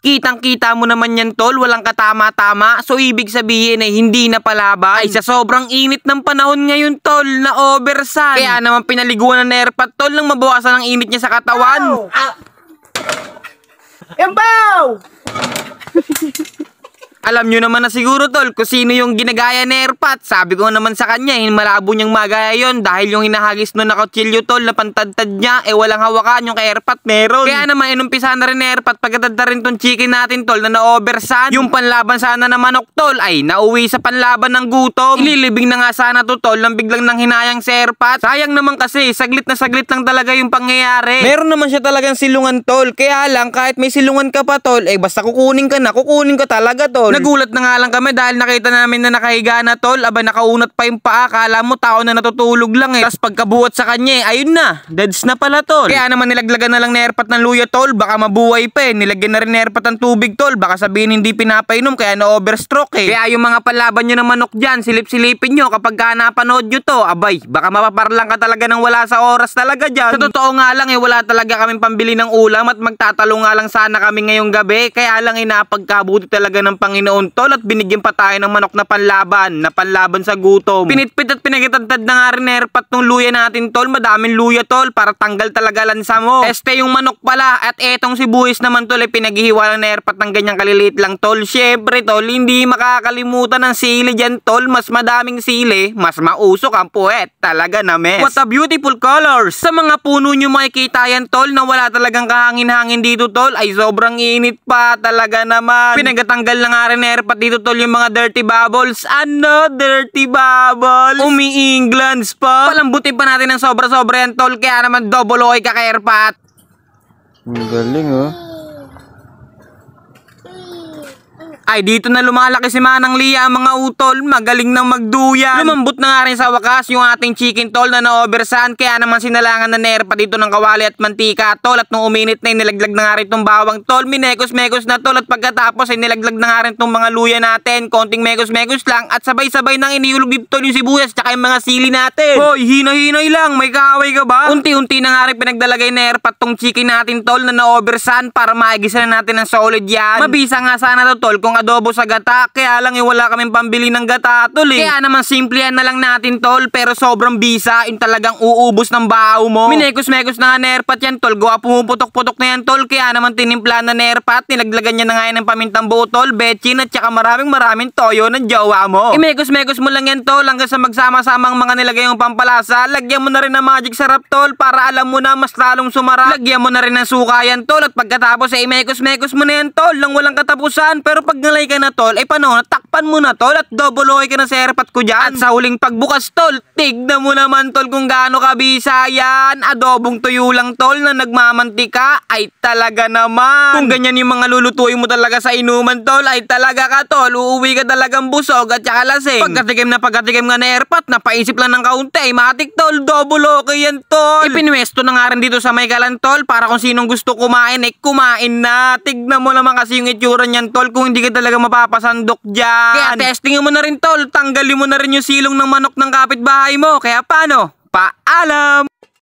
Kitang-kita mo naman yan tol, walang katama-tama. So ibig sabihin ay hindi na palaban. Ay sa sobrang init ng panahon ngayon tol, na oversun. Kaya naman pinaliguan ng airpot tol nang mabawasan ang init niya sa katawan. Embaw! Alam nyo naman na siguro tol kung sino yung ginagaya ni Airpat. Sabi ko naman sa kanya, malabo niyang magaya yon dahil yung hinahagis nun na kutsilyo tol na pantadtad niya, walang hawakan, yung kay Airpat meron. Kaya naman inumpisa na rin ni Airpat pagkatad na rin tong chicken natin tol na oversun. Yung panlaban sana na manok tol ay nauwi sa panlaban ng gutom. Ililibing na nga sana to tol nang biglang nang hinayang si Airpat. Sayang naman kasi, saglit na saglit lang talaga yung pangyayari. Meron naman siya talagang silungan tol, kaya lang kahit may silungan ka pa tol, basta kukunin ka talaga tol. Nagulat na nga lang kami dahil nakita namin na nakahiga na tol, nakaunat pa yung paa, kala mo tao na natutulog lang Tapos pagkabuhat sa kanya ayun na, deads na pala tol. Kaya naman nilaglagan na lang ni Airpat ng luya tol, baka mabuhay pa Nilagyan na rin ni Airpat ng tubig tol, baka sabihin hindi pinapainom kaya na overstroke Kaya yung mga palaban nyo ng manok dyan, silip-silipin nyo kapag ka napanood nyo to, baka mapaparlang ka talaga ng wala sa oras talaga dyan. Sa totoo nga lang wala talaga kaming pambili ng ulam at magtatalo nga lang sana kami ngayong gabi, kaya lang napagkabuti talaga ng Panginoon tol at binigyan pa tayo ng manok na panlaban sa gutom. Pinitpit at pinagitadtad na nga rin Airpat ng luya natin tol, madaming luya tol para tanggal talaga lansa mo. Yung manok pala at etong sibuyas naman tol pinaghihiwalang na Airpat ng ganyang kaliliit lang tol. Syempre tol, hindi makakalimutan ng sili dyan tol, mas madaming sili, mas mausok ang puwet. Talaga na mes. What a beautiful colors! Sa mga puno nyo makikita yan tol na wala talagang kahangin-hangin dito tol, ay sobrang init pa talaga naman. Pinagatanggal na nga rin Airpat dito tol yung mga dirty bubbles. Ano? Dirty bubbles? Umi-Englands pa? Palambutin pa natin ng sobra-sobra yan tol, kaya naman double okay ka kay Airpat. Ang galing Ay dito na lumalaki si Manang Lia ang mga utol, magaling nang magduyan. Lumambot na nga rin sa wakas yung ating chicken tol na na-oversun, kaya naman sinalangan na nerpa dito ng kawali at mantika tol, at nung uminit na nilaglag na nga rin tong bawang tol, minekos-mekos na tol, at pagkatapos ay nilaglag na nga rin tong mga luya natin, konting mekos-mekos lang, at sabay-sabay nang iniulog dito tol yung sibuyas tsaka yung mga sili natin. Hoy, hinay-hinay lang, may kaaway ka ba? Unti-unti na nga rin pinagdalagay na nerpa tong chicken natin tol na na-oversun para maigisa na natin ng solid yan. Mabisa nga sana to tol kung adobo sa gata, kaya lang wala kaming pambili ng gata tol Kaya naman simple yan na lang natin tol, pero sobrang bisa, yung talagang uubos ng bahaw mo. Minekos-mekos na nga na Airpat yan tol, gawa pumuputok-putok na yan tol, kaya naman tinimpla na Airpat, nilaglagan niya na nga yan ng pamintang buo tol, betchin at saka maraming toyo ng jowa mo. Imekos-mekos mo lang yan tol hanggang sa magsama-samang mga nilagay yung pampalasa, lagyan mo na rin ng magic sarap tol para alam mo na mas lalong sumarap. Lagyan mo na rin ng suka yan tol, at pagkatapos imekos-mekos mo na yan tol nang walang katapusan, pero pag nalay ka na tol, paano, takpan mo na tol at double okay ka na sa Airpat ko dyan. At sa huling pagbukas tol, tignan mo naman tol kung gaano kabisa yan. Adobong tuyo lang tol na nagmamantika, ay talaga naman. Kung ganyan yung mga lulutuin mo talaga sa inuman tol, ay talaga ka tol, uuwi ka talagang busog at saka lasing. Pagkatikim nga na Airpat, napaisip lang ng kaunti, matik tol, double okay yan tol. Ipinwesto na nga rin dito sa may kalan tol, para kung sinong gusto kumain, kumain na. Tignan mo naman kasi yung itsura niyan tol, kung hindi ka talaga mapapasandok dyan. Kaya testingin mo na rin tol, tanggalin mo na rin yung silong ng manok ng kapitbahay mo. Kaya paano? Paalam!